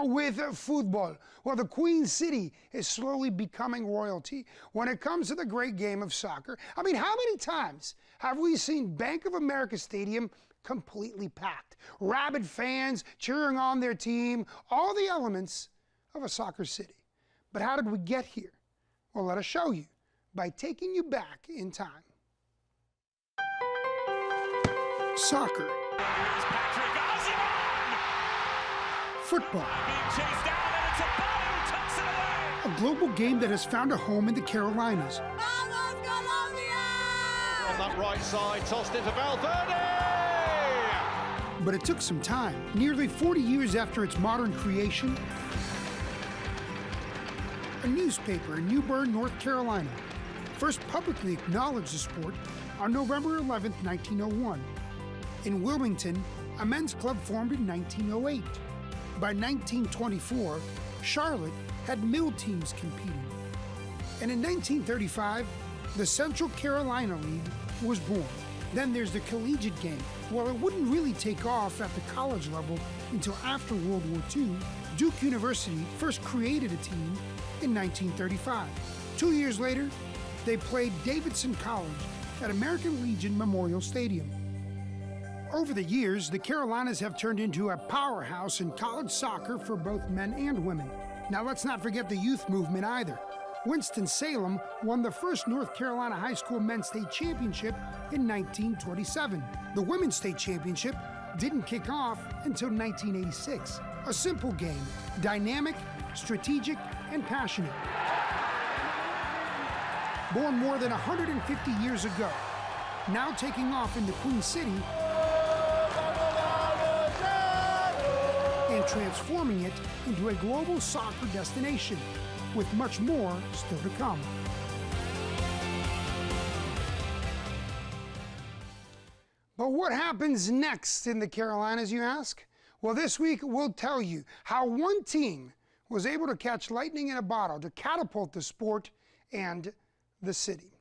with football. Well, the Queen City is slowly becoming royalty when it comes to the great game of soccer. I mean, how many times have we seen Bank of America Stadium completely packed? Rabid fans cheering on their team, all the elements of a soccer city. But how did we get here? Well, let us show you by taking you back in time. Soccer. Football. A global game that has found a home in the Carolinas. On that right side, tossed into Valverde! But it took some time. Nearly 40 years after its modern creation, a newspaper in New Bern, North Carolina, first publicly acknowledged the sport on November 11, 1901. In Wilmington, a men's club formed in 1908. By 1924, Charlotte had mill teams competing. And in 1935, the Central Carolina League was born. Then there's the collegiate game. While it wouldn't really take off at the college level until after World War II, Duke University first created a team in 1935. 2 years later, they played Davidson College at American Legion Memorial Stadium. Over the years, the Carolinas have turned into a powerhouse in college soccer for both men and women. Now let's not forget the youth movement either. Winston-Salem won the first North Carolina high school men's state championship in 1927. The women's state championship didn't kick off until 1986. A simple game, dynamic, strategic, and passionate. Born more than 150 years ago, now taking off in the Queen City and transforming it into a global soccer destination, with much more still to come. But what happens next in the Carolinas, you ask? Well, this week we'll tell you how one team was able to catch lightning in a bottle to catapult the sport and the city.